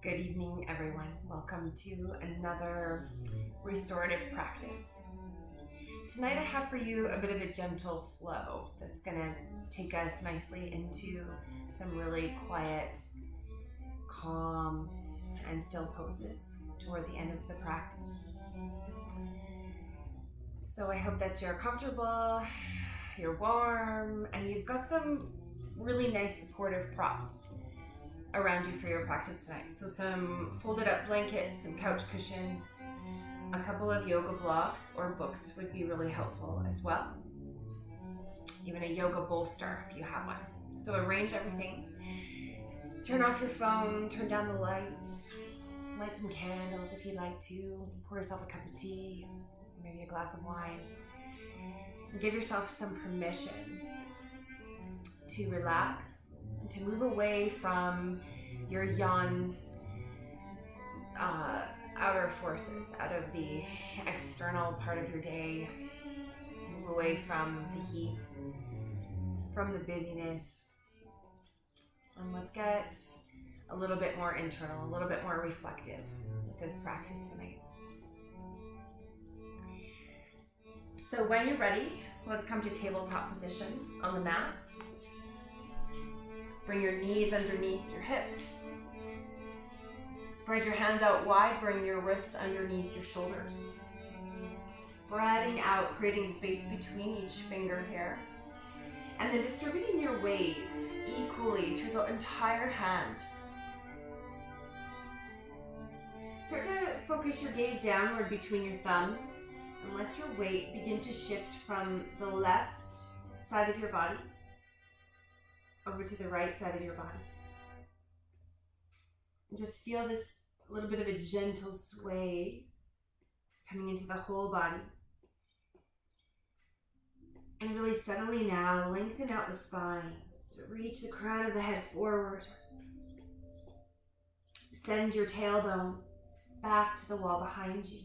Good evening, everyone. Welcome to another restorative practice. Tonight I have for you a bit of a gentle flow that's going to take us nicely into some really quiet, calm, and still poses toward the end of the practice. So I hope that you're comfortable, you're warm, and you've got some really nice supportive props around you for your practice tonight. So some folded up blankets, some couch cushions, a couple of yoga blocks or books would be really helpful as well. Even a yoga bolster if you have one. So arrange everything. Turn off your phone, turn down the lights, light some candles if you'd like to, pour yourself a cup of tea, maybe a glass of wine, and give yourself some permission to relax, to move away from your yawn outer forces, out of the external part of your day. Move away from the heat, from the busyness, and let's get a little bit more internal, a little bit more reflective with this practice tonight. So when you're ready, let's come to tabletop position on the mat. Bring your knees underneath your hips. Spread your hands out wide. Bring your wrists underneath your shoulders. Spreading out, creating space between each finger here. And then distributing your weight equally through the entire hand. Start to focus your gaze downward between your thumbs and let your weight begin to shift from the left side of your body over to the right side of your body. And just feel this little bit of a gentle sway coming into the whole body. And really subtly now, lengthen out the spine to reach the crown of the head forward. Send your tailbone back to the wall behind you.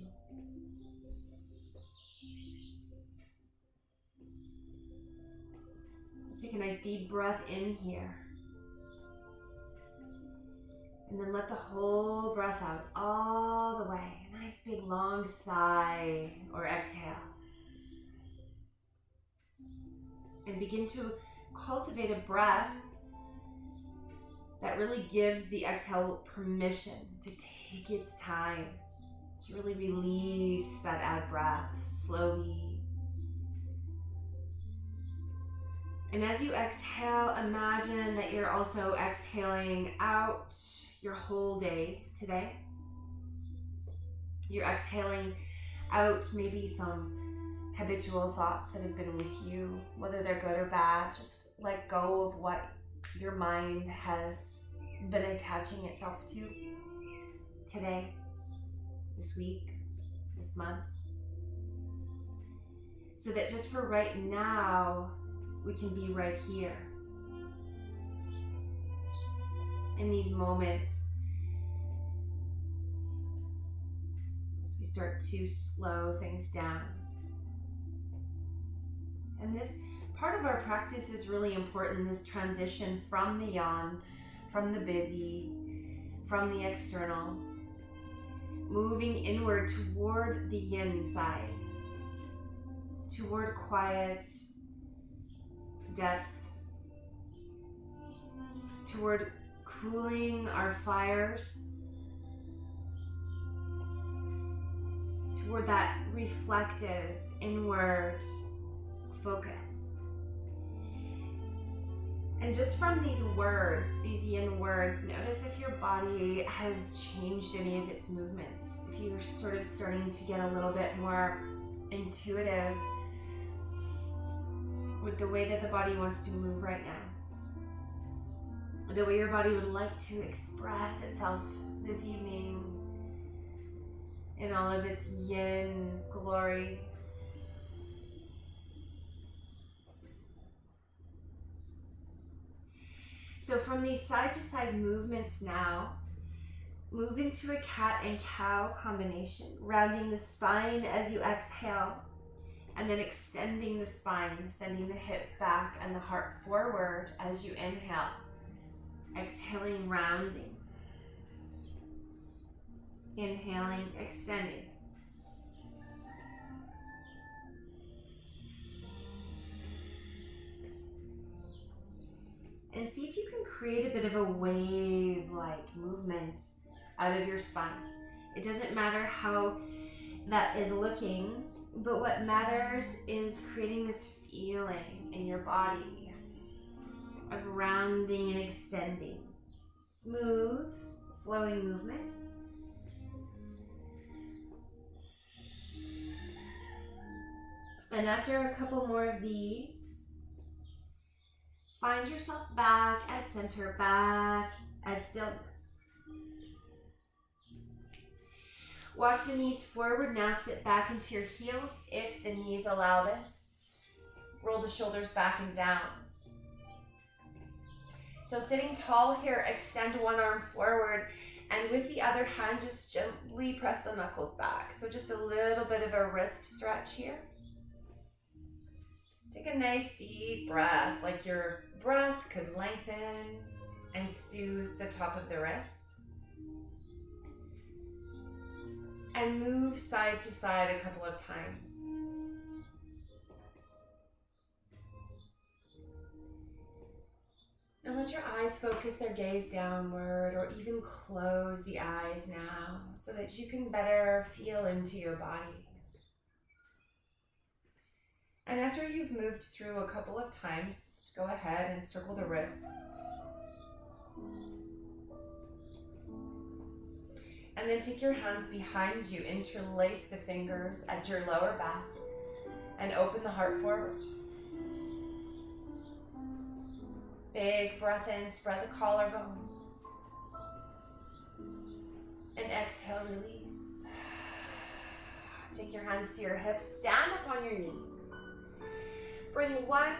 Take a nice deep breath in here. And then let the whole breath out all the way. A nice big long sigh or exhale. And begin to cultivate a breath that really gives the exhale permission to take its time, to really release that out breath slowly. And as you exhale, imagine that you're also exhaling out your whole day today. You're exhaling out maybe some habitual thoughts that have been with you, whether they're good or bad. Just let go of what your mind has been attaching itself to today, this week, this month. So that just for right now, we can be right here in these moments as we start to slow things down. And this part of our practice is really important, this transition from the yawn, from the busy, from the external, moving inward toward the yin side, toward quiet, depth, toward cooling our fires, toward that reflective inward focus. And just from these words, these yin words, notice if your body has changed any of its movements, if you're sort of starting to get a little bit more intuitive with the way that the body wants to move right now. The way your body would like to express itself this evening in all of its yin glory. So from these side to side movements now, move into a cat and cow combination, rounding the spine as you exhale. And then extending the spine, sending the hips back and the heart forward as you inhale. Exhaling, rounding. Inhaling, extending. And see if you can create a bit of a wave-like movement out of your spine. It doesn't matter how that is looking, but what matters is creating this feeling in your body of rounding and extending. Smooth, flowing movement. And after a couple more of these, find yourself back at center, back at stillness. Walk the knees forward, now sit back into your heels if the knees allow this. Roll the shoulders back and down. So sitting tall here, extend one arm forward, and with the other hand, just gently press the knuckles back. So just a little bit of a wrist stretch here. Take a nice deep breath, like your breath could lengthen and soothe the top of the wrist. And move side to side a couple of times. And let your eyes focus their gaze downward, or even close the eyes now so that you can better feel into your body. And after you've moved through a couple of times, just go ahead and circle the wrists. And then take your hands behind you, interlace the fingers at your lower back, and open the heart forward. Big breath in, spread the collarbones. And exhale, release. Take your hands to your hips, stand up on your knees. Bring one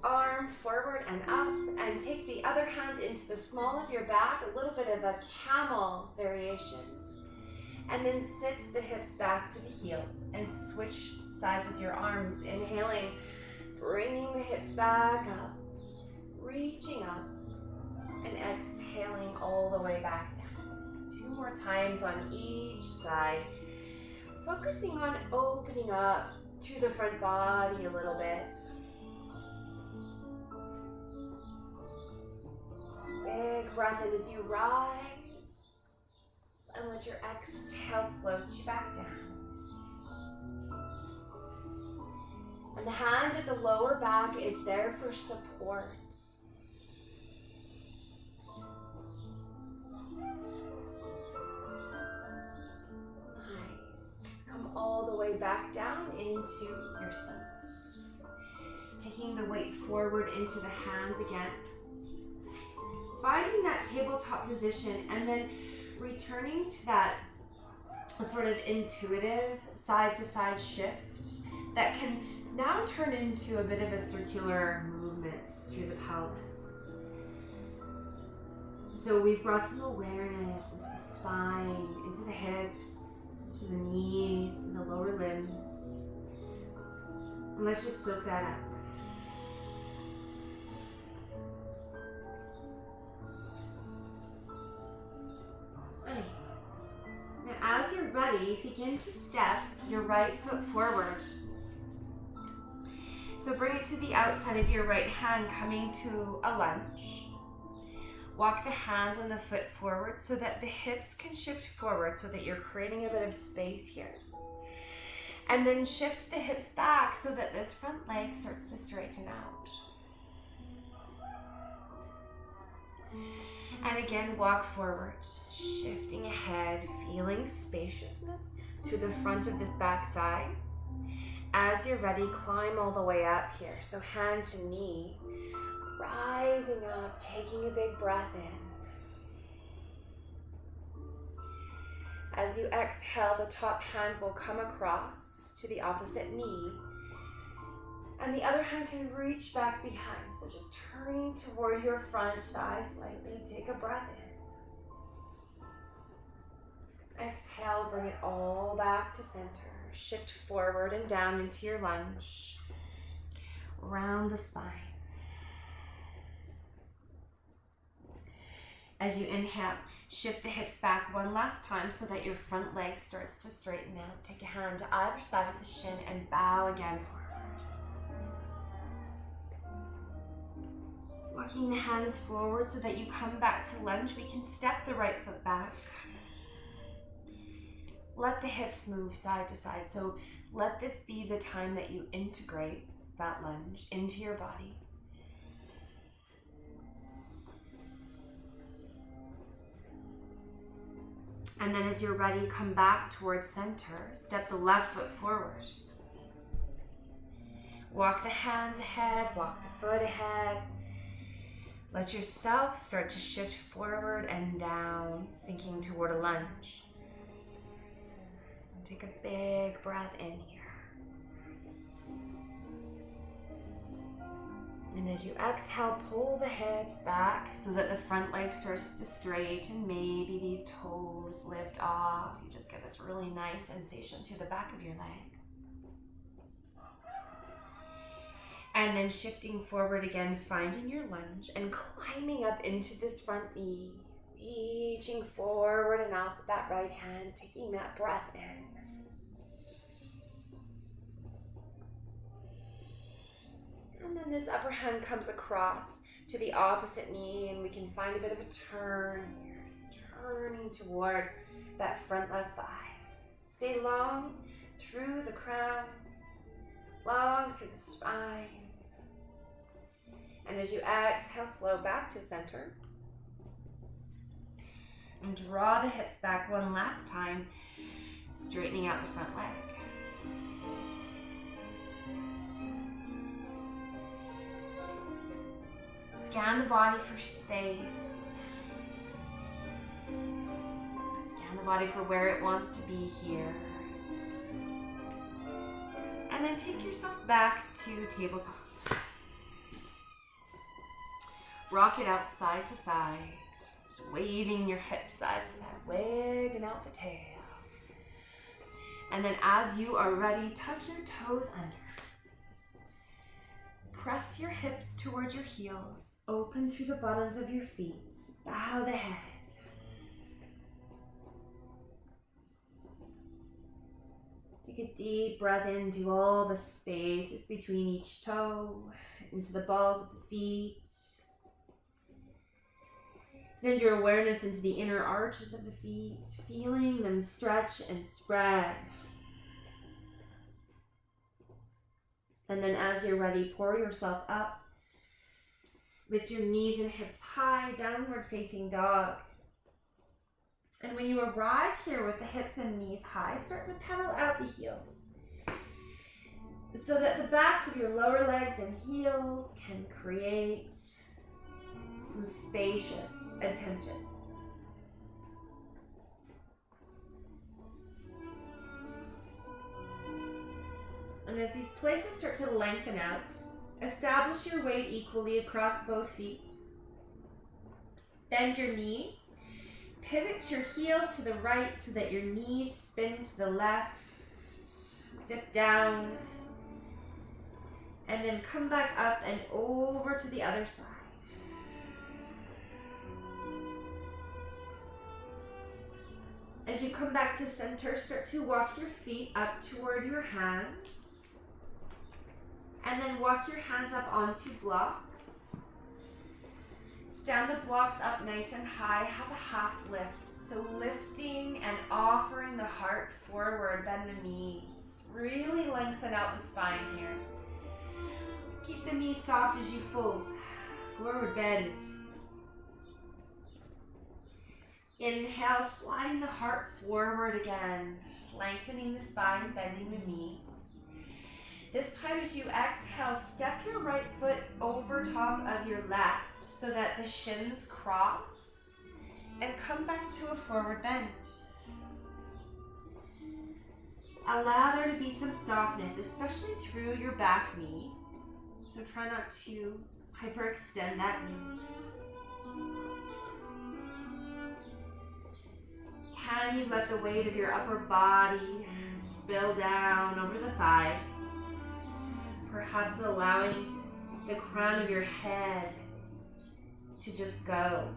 arm forward and up, and take the other hand into the small of your back, a little bit of a camel variation. And then sit the hips back to the heels and switch sides with your arms. Inhaling, bringing the hips back up, reaching up, and exhaling all the way back down. 2 more times on each side. Focusing on opening up through the front body a little bit. Big breath in as you rise, and let your exhale float you back down. And the hand at the lower back is there for support. Nice. Come all the way back down into your seats. Taking the weight forward into the hands again. Finding that tabletop position, and then returning to that sort of intuitive side-to-side shift that can now turn into a bit of a circular movement through the pelvis. So we've brought some awareness into the spine, into the hips, into the knees, and the lower limbs. And let's just soak that up. As you're ready, begin to step your right foot forward. So bring it to the outside of your right hand, coming to a lunge. Walk the hands and the foot forward so that the hips can shift forward, so that you're creating a bit of space here. And then shift the hips back so that this front leg starts to straighten out. And again, walk forward, shifting ahead, feeling spaciousness through the front of this back thigh. As you're ready, climb all the way up here. So hand to knee, rising up, taking a big breath in. As you exhale, the top hand will come across to the opposite knee, and the other hand can reach back behind. So just turning toward your front thigh slightly. Take a breath in. Exhale, bring it all back to center. Shift forward and down into your lunge. Round the spine. As you inhale, shift the hips back one last time so that your front leg starts to straighten out. Take a hand to either side of the shin and bow again forward. Walking the hands forward so that you come back to lunge. We can step the right foot back. Let the hips move side to side. So let this be the time that you integrate that lunge into your body. And then as you're ready, come back towards center. Step the left foot forward. Walk the hands ahead, walk the foot ahead. Let yourself start to shift forward and down, sinking toward a lunge. And take a big breath in here. And as you exhale, pull the hips back so that the front leg starts to straighten. Maybe these toes lift off. You just get this really nice sensation through the back of your leg. And then shifting forward again, finding your lunge and climbing up into this front knee. Reaching forward and up with that right hand, taking that breath in. And then this upper hand comes across to the opposite knee and we can find a bit of a turn here. Just turning toward that front left thigh. Stay long through the crown, long through the spine. And as you exhale, flow back to center. And draw the hips back one last time, straightening out the front leg. Scan the body for space. Scan the body for where it wants to be here. And then take yourself back to tabletop. Rock it out side to side. Just waving your hips side to side, wigging out the tail. And then as you are ready, tuck your toes under. Press your hips towards your heels. Open through the bottoms of your feet. Bow the head. Take a deep breath into all the spaces between each toe, into the balls of the feet. Send your awareness into the inner arches of the feet, feeling them stretch and spread. And then as you're ready, pour yourself up. Lift your knees and hips high, downward facing dog. And when you arrive here with the hips and knees high, start to pedal out the heels so that the backs of your lower legs and heels can create some spacious attention. And as these places start to lengthen out, establish your weight equally across both feet. Bend your knees. Pivot your heels to the right so that your knees spin to the left. Dip down. And then come back up and over to the other side. As you come back to center, start to walk your feet up toward your hands. And then walk your hands up onto blocks. Stand the blocks up nice and high. Have a half lift. So lifting and offering the heart forward, bend the knees. Really lengthen out the spine here. Keep the knees soft as you fold. Forward bend. Inhale, sliding the heart forward again. Lengthening the spine, bending the knees. This time as you exhale, step your right foot over top of your left so that the shins cross and come back to a forward bend. Allow there to be some softness, especially through your back knee. So try not to hyperextend that knee. Can you let the weight of your upper body spill down over the thighs? Perhaps allowing the crown of your head to just go.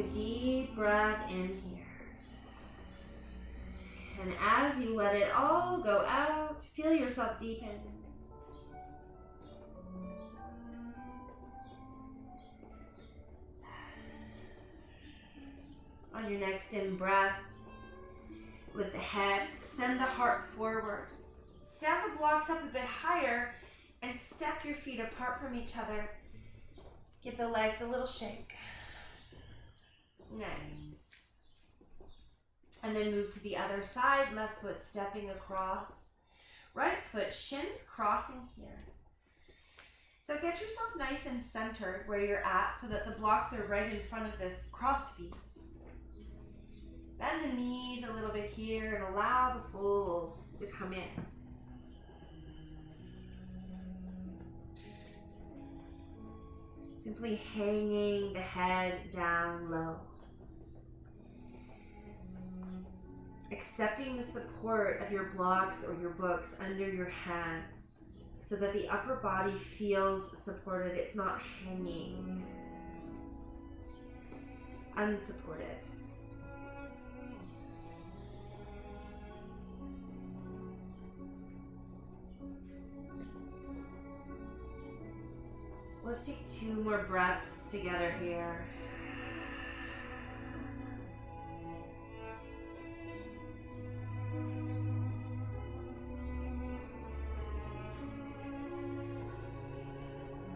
a deep breath in here. And as you let it all go out, feel yourself deepen. On your next in breath, with the head, send the heart forward. Stand the blocks up a bit higher and step your feet apart from each other. Give the legs a little shake. Nice. And then move to the other side, left foot stepping across. Right foot, shins crossing here. So get yourself nice and centered where you're at so that the blocks are right in front of the crossed feet. Bend the knees a little bit here and allow the fold to come in. Simply hanging the head down low. Accepting the support of your blocks or your books under your hands so that the upper body feels supported. It's not hanging unsupported. Let's take 2 more breaths together here.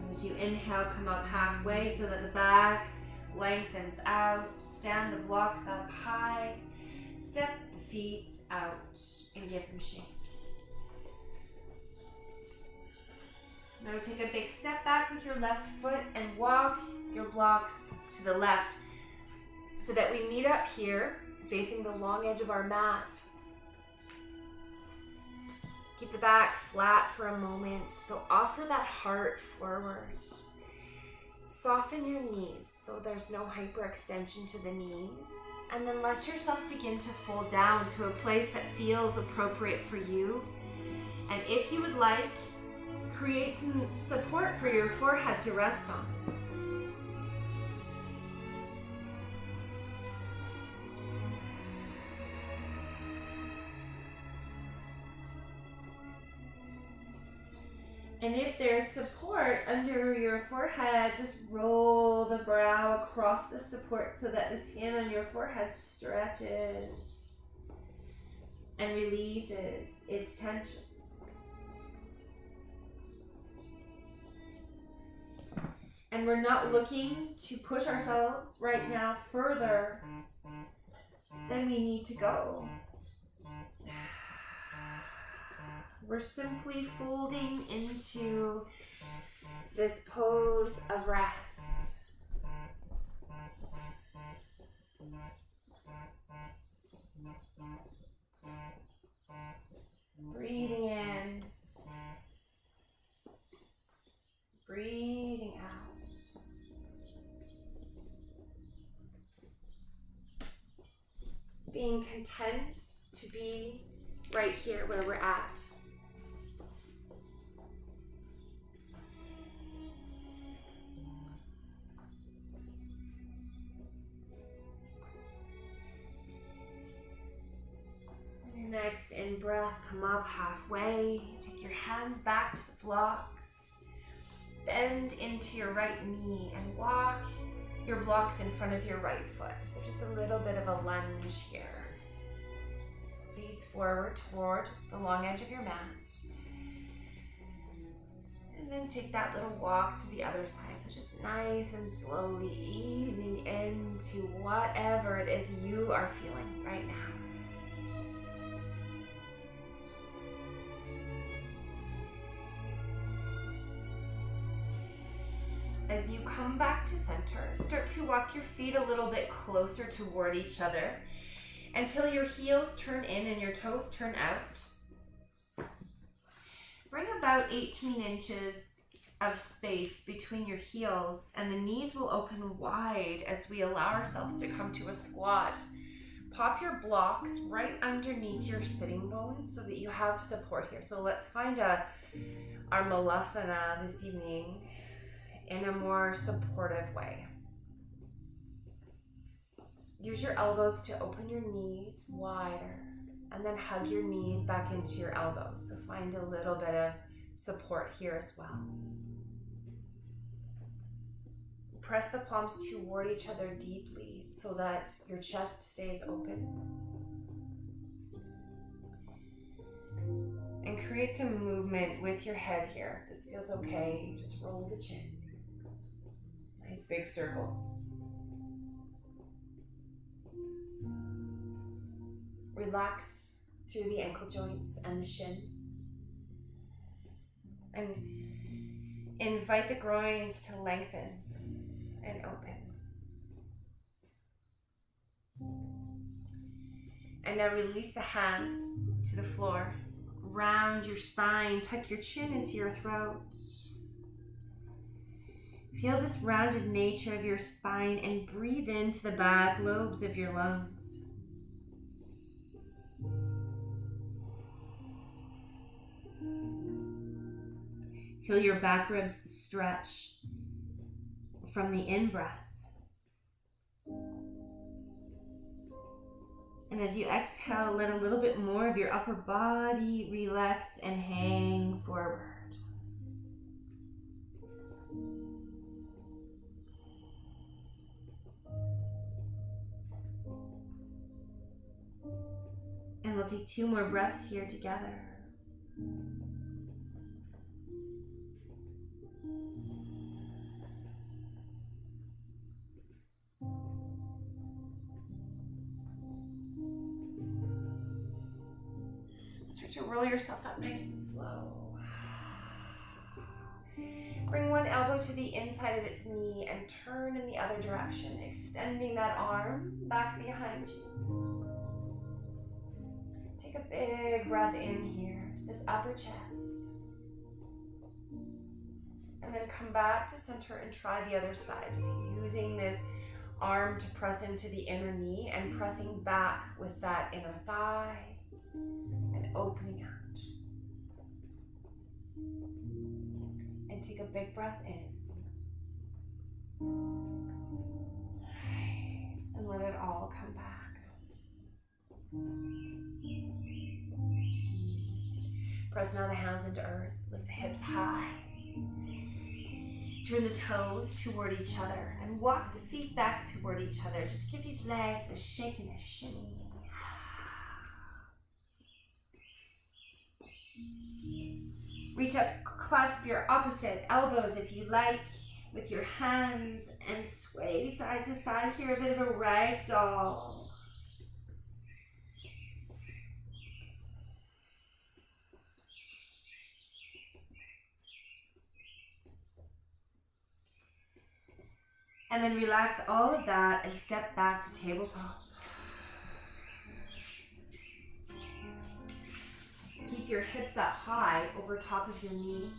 As you inhale, come up halfway so that the back lengthens out. Stand the blocks up high. Step the feet out and give them shape. Now take a big step back with your left foot and walk your blocks to the left so that we meet up here facing the long edge of our mat. Keep the back flat for a moment, so offer that heart forward. Soften your knees so there's no hyperextension to the knees, and then let yourself begin to fold down to a place that feels appropriate for you. And if you would like, create some support for your forehead to rest on. And if there's support under your forehead, just roll the brow across the support so that the skin on your forehead stretches and releases its tension. And we're not looking to push ourselves right now further than we need to go. We're simply folding into this pose of rest. Breathing in, breathing out. Being content to be right here where we're at. Your next in breath, come up halfway. Take your hands back to the blocks. Bend into your right knee and walk your blocks in front of your right foot. So just a little bit of a lunge here. Face forward toward the long edge of your mat. And then take that little walk to the other side. So just nice and slowly easing into whatever it is you are feeling right now. As you come back to center, start to walk your feet a little bit closer toward each other until your heels turn in and your toes turn out. Bring about 18 inches of space between your heels, and the knees will open wide as we allow ourselves to come to a squat. Pop your blocks right underneath your sitting bones so that you have support here. So let's find our malasana this evening in a more supportive way. Use your elbows to open your knees wider and then hug your knees back into your elbows. So find a little bit of support here as well. Press the palms toward each other deeply so that your chest stays open. And create some movement with your head here. If this feels okay, just roll the chin. Nice big circles. Relax through the ankle joints and the shins. And invite the groins to lengthen and open. And now release the hands to the floor. Round your spine, tuck your chin into your throat. Feel this rounded nature of your spine and breathe into the back lobes of your lungs. Feel your back ribs stretch from the in-breath. And as you exhale, let a little bit more of your upper body relax and hang forward. And we'll take 2 more breaths here together. Start to roll yourself up nice and slow. Bring one elbow to the inside of its knee and turn in the other direction, extending that arm back behind you. Take a big breath in here to this upper chest. And then come back to center and try the other side. Just using this arm to press into the inner knee and pressing back with that inner thigh and opening out. And take a big breath in. Nice. And let it all come back. Press now the hands into earth. Lift the hips high. Turn the toes toward each other and walk the feet back toward each other. Just give these legs a shake and a shimmy. Reach up, clasp your opposite elbows if you like with your hands and sway side to side here, a bit of a rag doll. And then relax all of that and step back to tabletop. Keep your hips up high over top of your knees.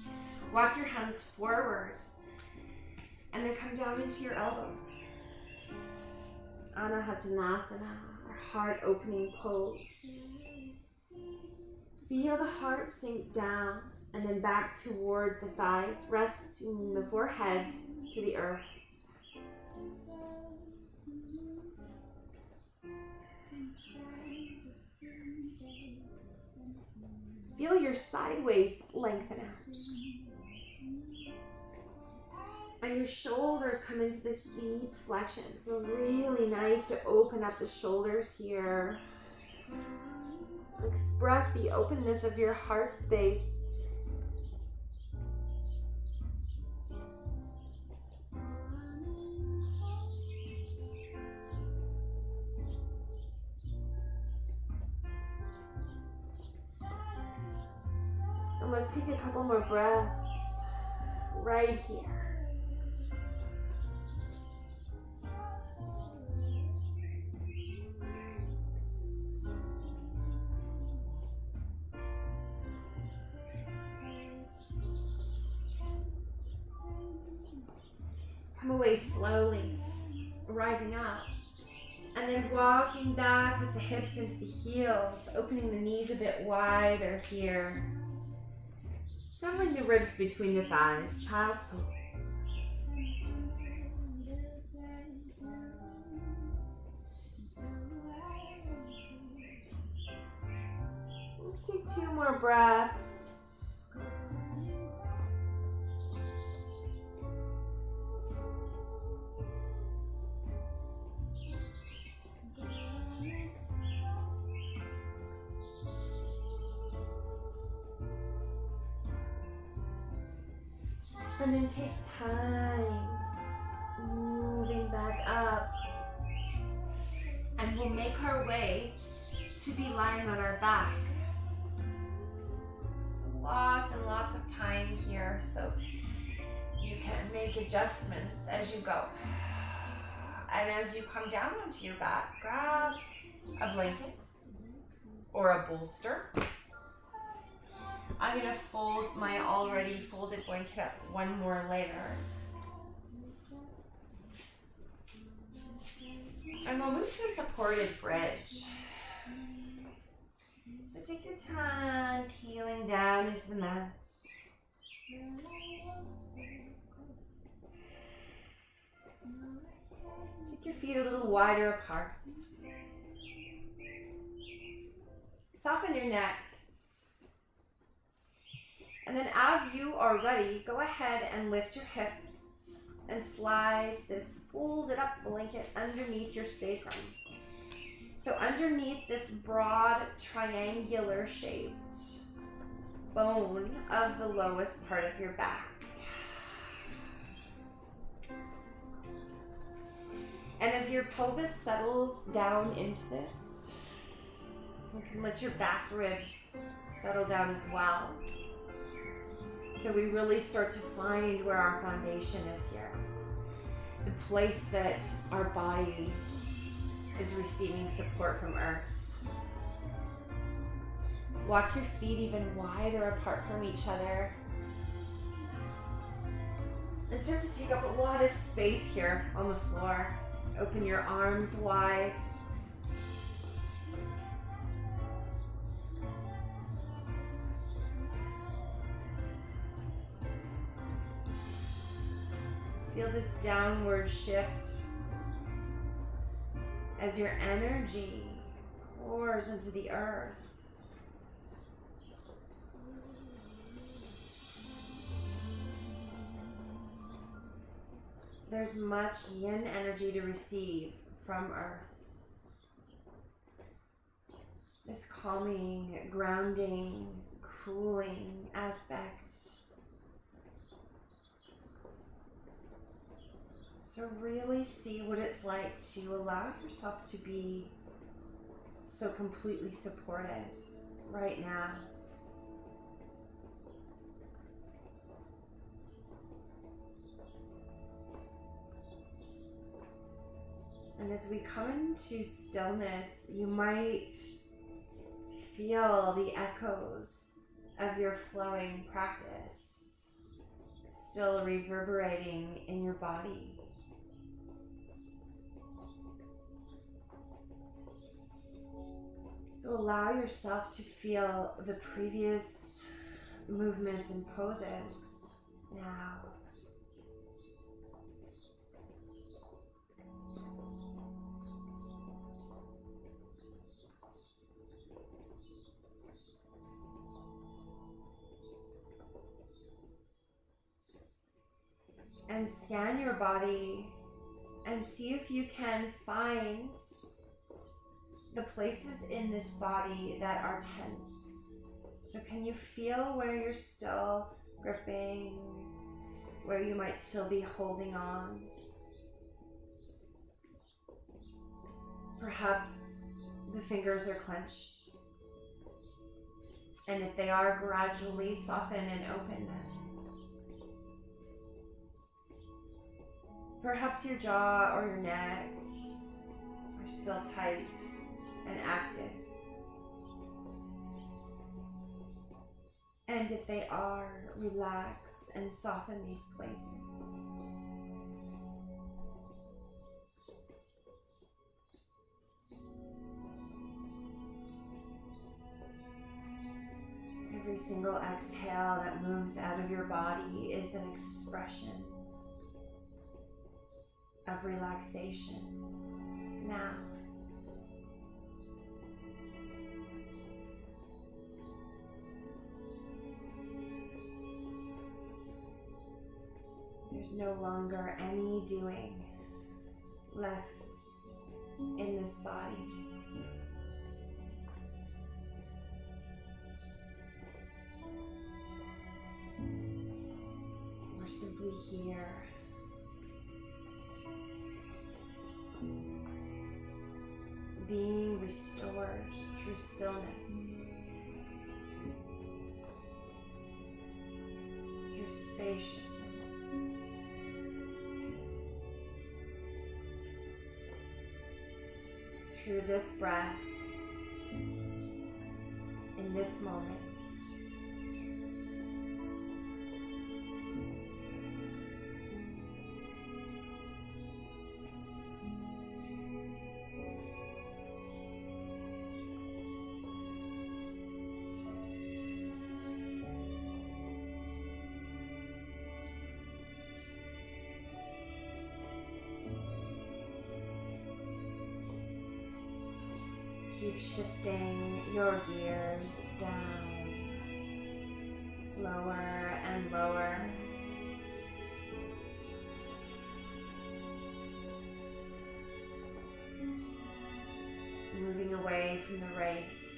Walk your hands forward and then come down into your elbows. Anahatanasana, our heart opening pose. Feel the heart sink down and then back toward the thighs, resting the forehead to the earth. Feel your sideways lengthen out. And your shoulders come into this deep flexion. So really nice to open up the shoulders here. Express the openness of your heart space. And let's take a couple more breaths right here. Come away slowly, rising up, and then walking back with the hips into the heels, opening the knees a bit wider here. Settling the ribs between the thighs, child's pose. more breaths. And then take time moving back up. And we'll make our way to be lying on our back. So lots and lots of time here, so you can make adjustments as you go. And as you come down onto your back, grab a blanket or a bolster. I'm gonna fold my already folded blanket up one more layer. And we'll move to a supported bridge. So take your time peeling down into the mats. Take your feet a little wider apart. Soften your neck. And then as you are ready, go ahead and lift your hips and slide this folded up blanket underneath your sacrum. So underneath this broad triangular shaped bone of the lowest part of your back. And as your pelvis settles down into this, you can let your back ribs settle down as well. So we really start to find where our foundation is here. The place that our body is receiving support from earth. Walk your feet even wider apart from each other. And start to take up a lot of space here on the floor. Open your arms wide. Feel this downward shift as your energy pours into the earth. There's much yin energy to receive from earth. This calming, grounding, cooling aspect. So really see what it's like to allow yourself to be so completely supported right now. And as we come into stillness, you might feel the echoes of your flowing practice still reverberating in your body. So allow yourself to feel the previous movements and poses now. And scan your body and see if you can find the places in this body that are tense. So can you feel where you're still gripping, where you might still be holding on? Perhaps the fingers are clenched. And if they are, gradually soften and open them. Perhaps your jaw or your neck are still tight and active. And if they are, relax and soften these places. Every single exhale that moves out of your body is an expression of relaxation now. There's no longer any doing left in this body. We're simply here, being restored through stillness, through spaciousness. Through this breath, in this moment. Keep shifting your gears down, lower and lower. Moving away from the race.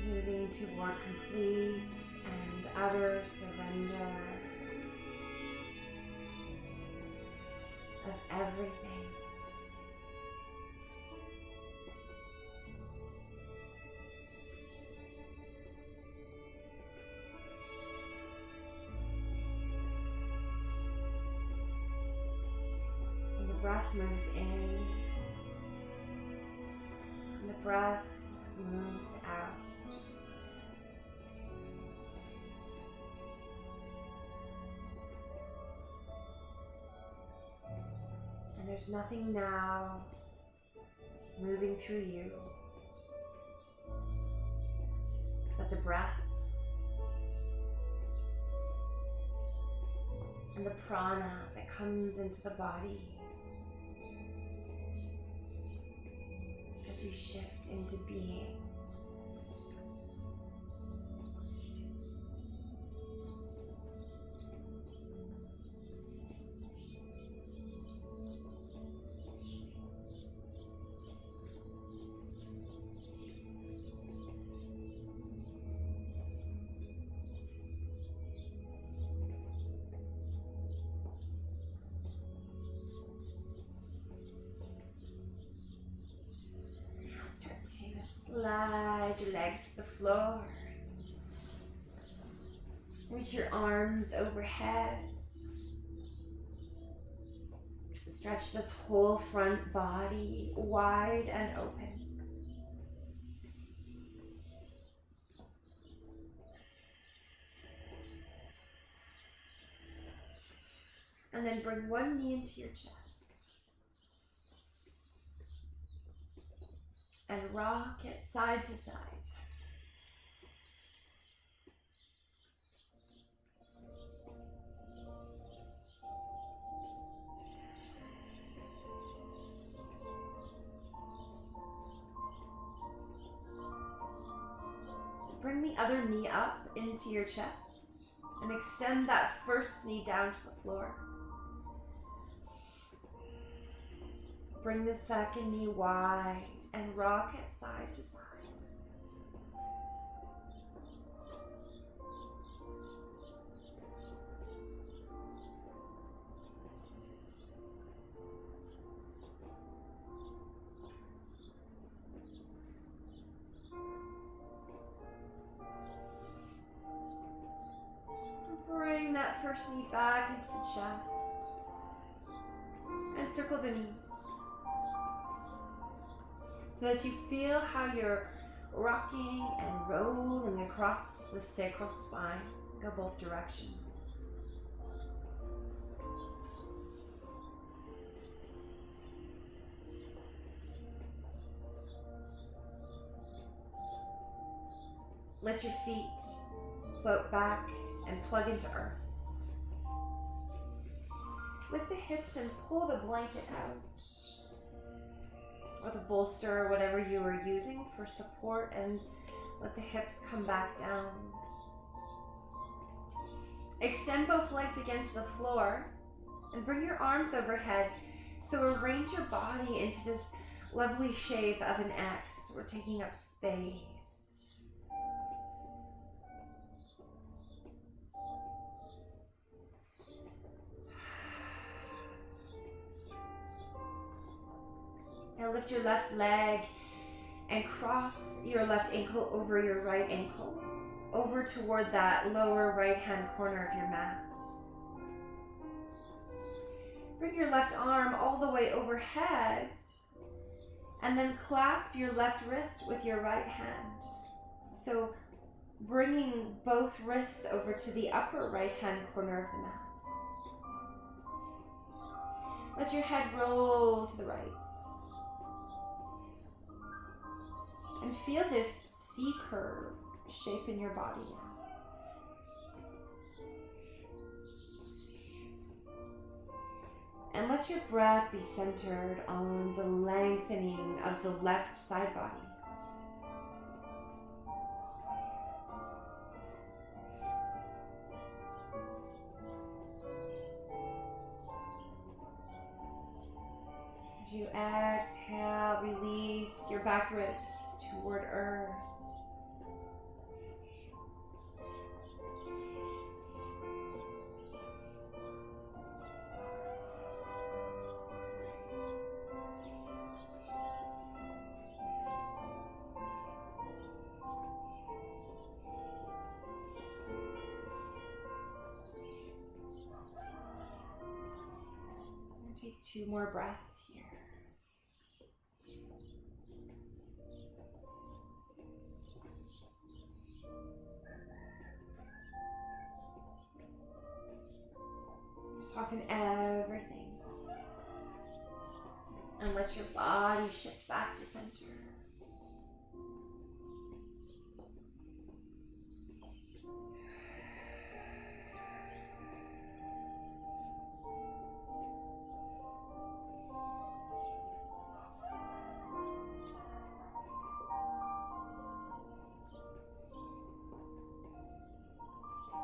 Moving toward complete and utter surrender of everything. And the breath moves in, and the breath moves out. There's nothing now moving through you but the breath and the prana that comes into the body as we shift into being. Start to slide your legs to the floor. Reach your arms overhead. Stretch this whole front body wide and open. And then bring one knee into your chest. And rock it side to side. Bring the other knee up into your chest and extend that first knee down to the floor. Bring the second knee wide and rock it side to side. Bring that first knee back into the chest and circle the knees so that you feel how you're rocking and rolling across the sacral spine. Go both directions. Let your feet float back and plug into earth. Lift the hips and pull the blanket out. or the bolster or whatever you were using for support, and let the hips come back down. Extend both legs again to the floor and bring your arms overhead. So arrange your body into this lovely shape of an X. We're taking up space. Now lift your left leg and cross your left ankle over your right ankle, over toward that lower right-hand corner of your mat. Bring your left arm all the way overhead, and then clasp your left wrist with your right hand. So bringing both wrists over to the upper right-hand corner of the mat. Let your head roll to the right. And feel this C curve shape in your body now. And let your breath be centered on the lengthening of the left side body. As you exhale, release your back ribs toward earth. Take 2 more breaths here. Soften everything. And let your body shift back to center.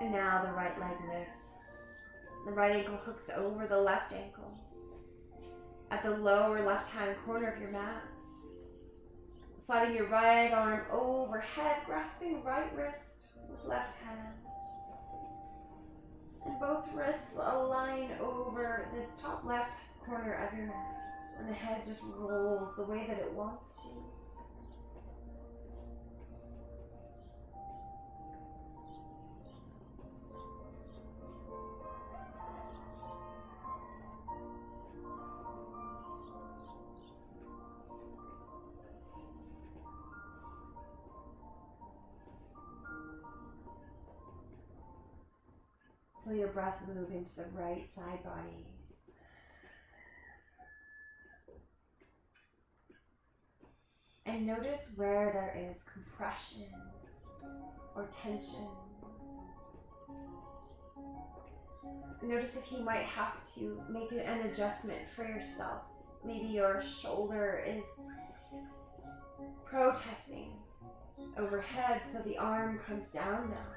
And now the right leg lifts. The right ankle hooks over the left ankle at the lower left-hand corner of your mat. Sliding your right arm overhead, grasping right wrist with left hand. And both wrists align over this top left corner of your mat. And the head just rolls the way that it wants to. Feel your breath move into the right side bodies. And notice where there is compression or tension. Notice if you might have to make an adjustment for yourself. Maybe your shoulder is protesting overhead, so the arm comes down now.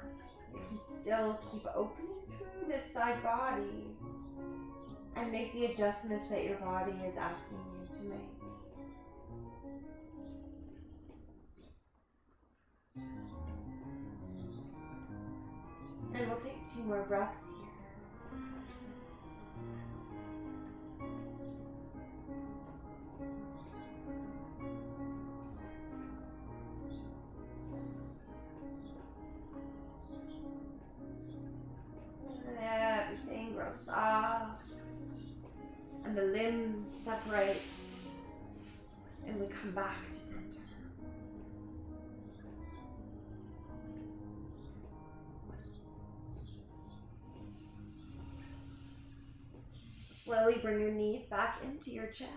You can still keep opening through this side body and make the adjustments that your body is asking you to make. And we'll take 2 more breaths here. Everything grows soft, and the limbs separate, and we come back to center. Slowly bring your knees back into your chest.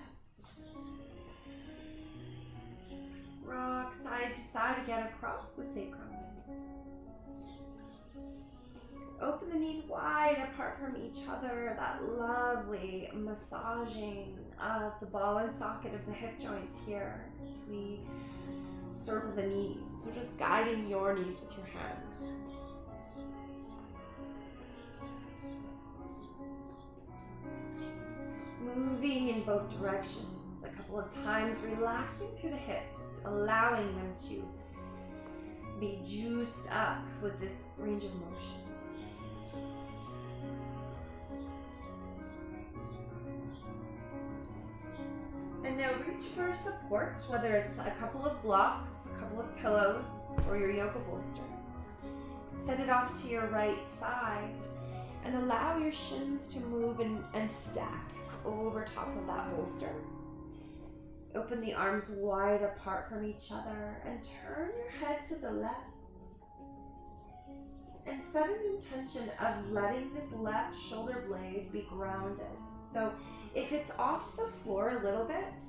Rock side to side again across the sacrum. Open the knees wide apart from each other, that lovely massaging of the ball and socket of the hip joints here as we circle the knees. So just guiding your knees with your hands. Moving in both directions a couple of times, relaxing through the hips, just allowing them to be juiced up with this range of motion. And now reach for support, whether it's a couple of blocks, a couple of pillows, or your yoga bolster. Set it off to your right side and allow your shins to move and stack over top of that bolster. Open the arms wide apart from each other and turn your head to the left. And set an intention of letting this left shoulder blade be grounded. So if it's off the floor a little bit,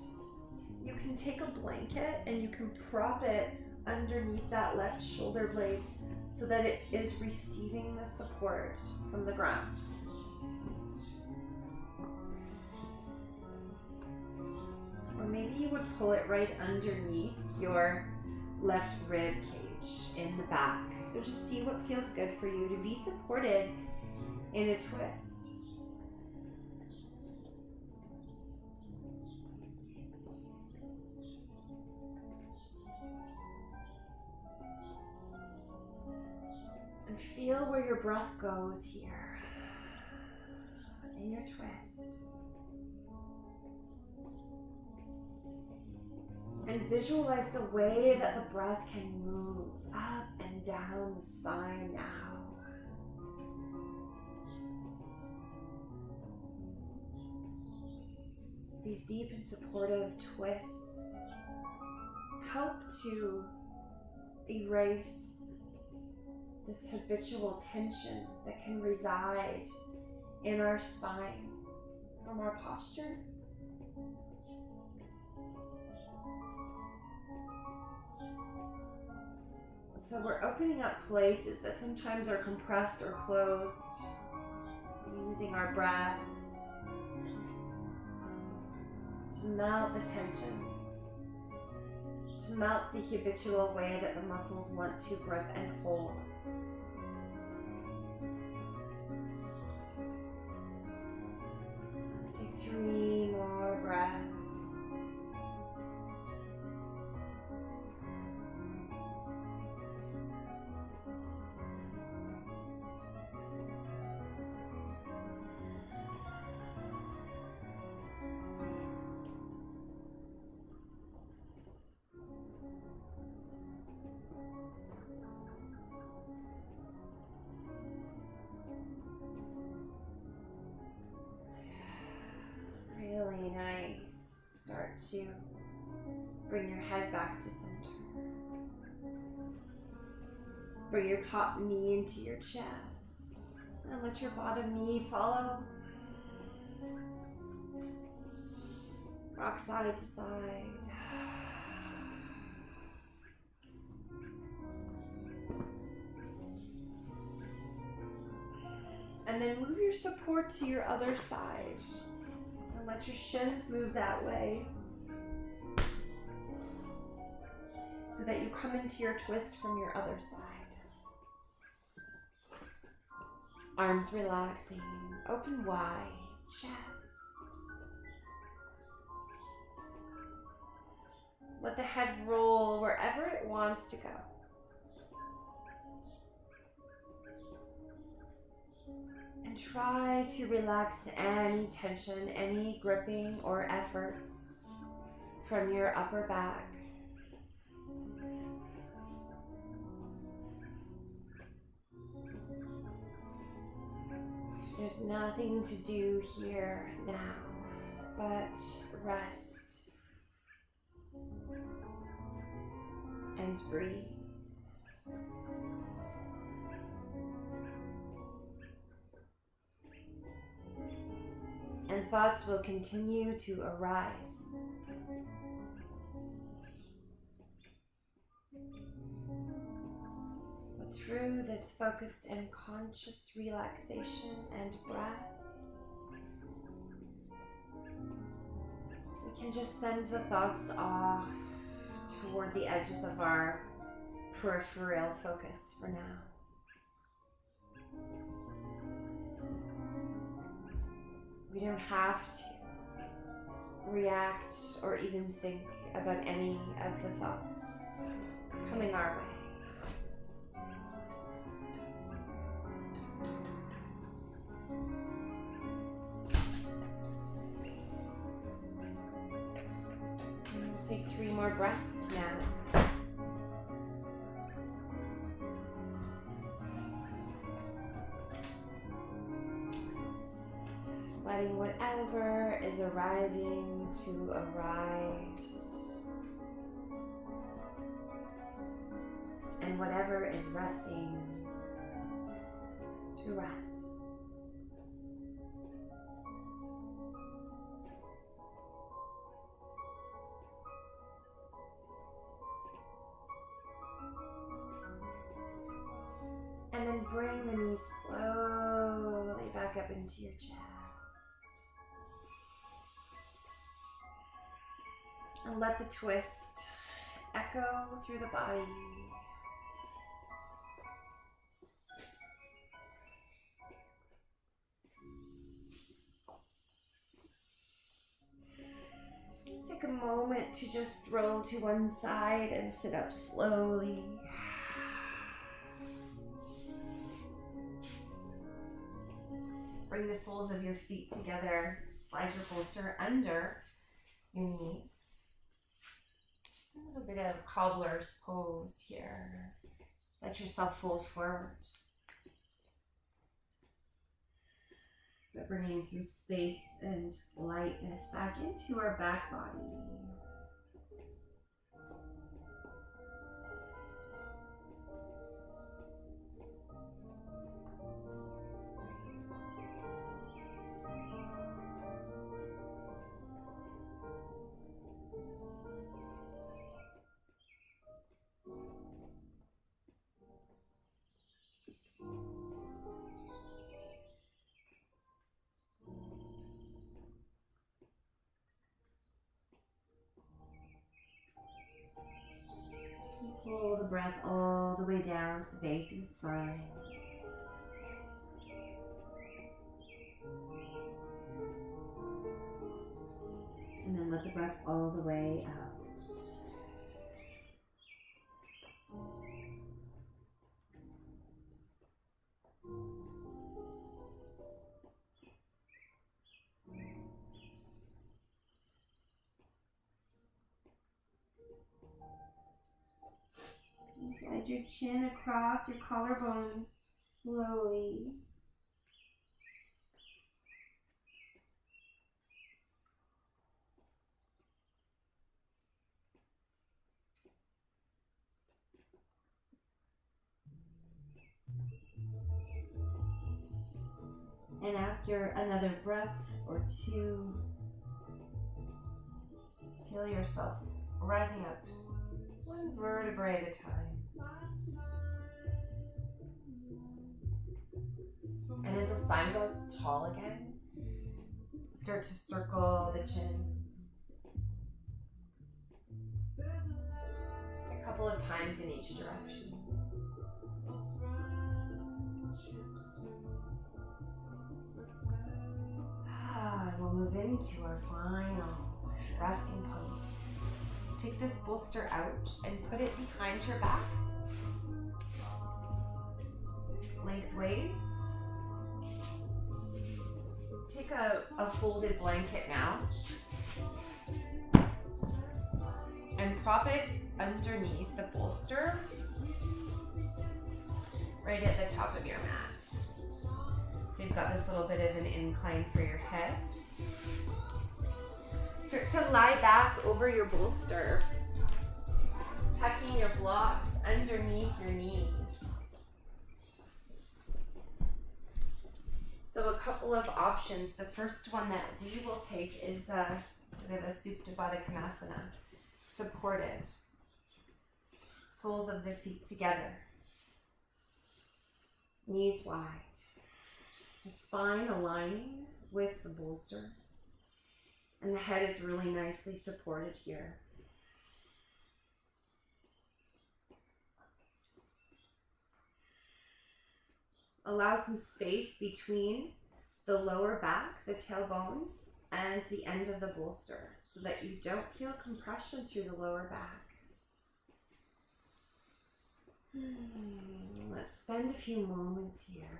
you can take a blanket and you can prop it underneath that left shoulder blade so that it is receiving the support from the ground. Or maybe you would pull it right underneath your left rib cage in the back. So just see what feels good for you to be supported in a twist. And feel where your breath goes here in your twist. And visualize the way that the breath can move up and down the spine now. These deep and supportive twists help to erase this habitual tension that can reside in our spine from our posture. So we're opening up places that sometimes are compressed or closed, using our breath to melt the tension, to melt the habitual way that the muscles want to grip and hold. Take 3 more breaths. Really nice. Start to bring your head back to center. Bring your top knee into your chest. And let your bottom knee follow. Rock side to side. And then move your support to your other side. And let your shins move that way. So that you come into your twist from your other side. Arms relaxing, open wide, chest. Let the head roll wherever it wants to go. And try to relax any tension, any gripping or efforts from your upper back. There's nothing to do here now but rest and breathe. And thoughts will continue to arise. But through this focused and conscious relaxation and breath, can just send the thoughts off toward the edges of our peripheral focus for now. We don't have to react or even think about any of the thoughts coming our way. Take 3 more breaths now. Letting whatever is arising to arise. And whatever is resting to rest. And then bring the knees slowly back up into your chest. And let the twist echo through the body. Just take a moment to just roll to one side and sit up slowly. Bring the soles of your feet together. Slide your bolster under your knees. A little bit of cobbler's pose here. Let yourself fold forward. So bringing some space and lightness back into our back body. Pull the breath all the way down to the base of the spine. And then let the breath all the way out. Slide your chin across your collarbones slowly. And after another breath or two, feel yourself rising up one vertebrae at a time. And as the spine goes tall again, start to circle the chin. Just a couple of times in each direction. And we'll move into our final resting pose. Take this bolster out and put it behind your back. Lengthways. Take a folded blanket now and prop it underneath the bolster right at the top of your mat. So you've got this little bit of an incline for your head. Start to lie back over your bolster, tucking your blocks underneath your knees. So a couple of options. The first one that we will take is a bit of a Supta Baddha Konasana, supported. Soles of the feet together. Knees wide. The spine aligning with the bolster. And the head is really nicely supported here. Allow some space between the lower back, the tailbone, and the end of the bolster so that you don't feel compression through the lower back. Let's spend a few moments here.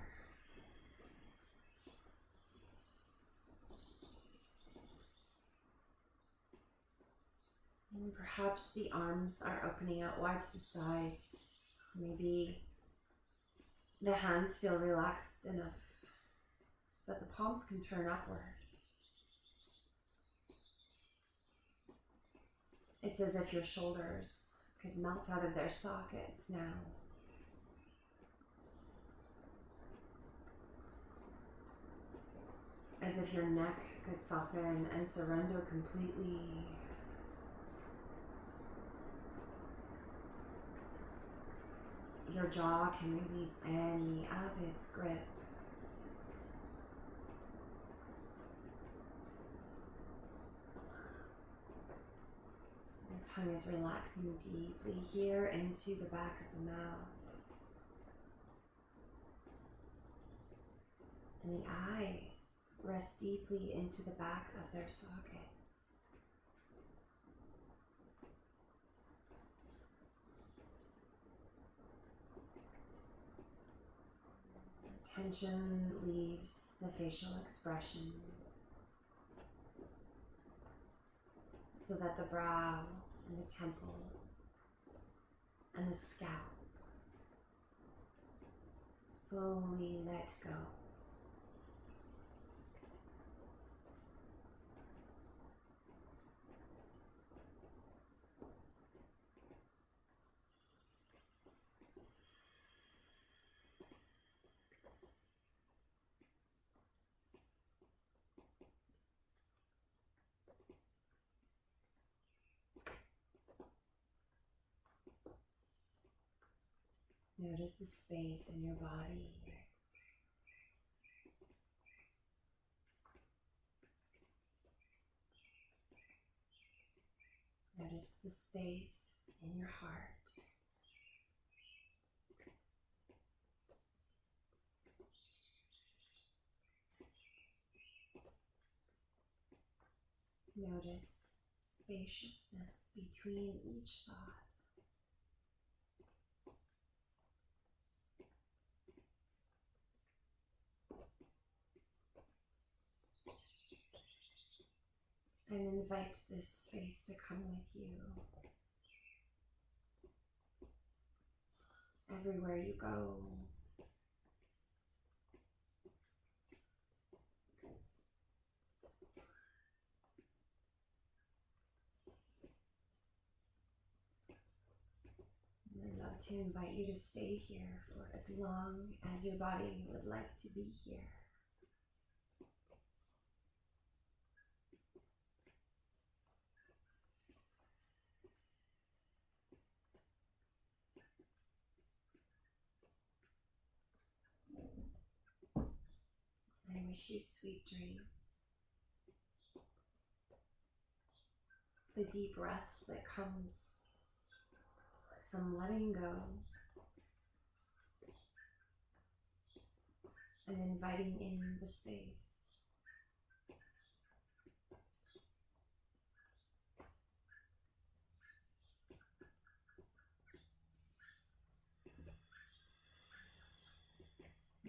And perhaps the arms are opening out wide to the sides. Maybe the hands feel relaxed enough that the palms can turn upward. It's as if your shoulders could melt out of their sockets now. As if your neck could soften and surrender completely. Your jaw can release any of its grip. The tongue is relaxing deeply here into the back of the mouth. And the eyes rest deeply into the back of their sockets. Tension leaves the facial expression so that the brow and the temples and the scalp fully let go. Notice the space in your body. Notice the space in your heart. Notice spaciousness between each thought. And invite this space to come with you everywhere you go. And I'd love to invite you to stay here for as long as your body would like to be here. I wish you sweet dreams. The deep rest that comes from letting go and inviting in the space.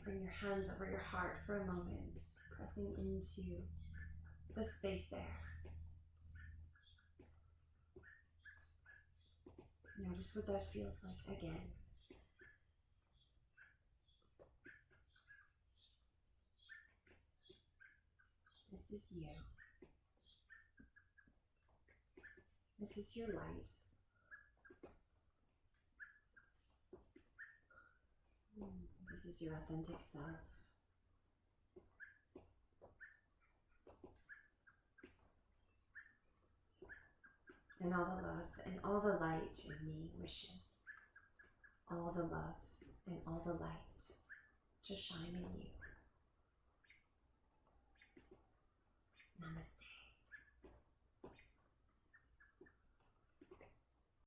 Bring your hands over your heart for a moment, pressing into the space there. Notice what that feels like again. This is you. This is your light. This is your authentic self. And all the love and all the light in me wishes all the love and all the light to shine in you.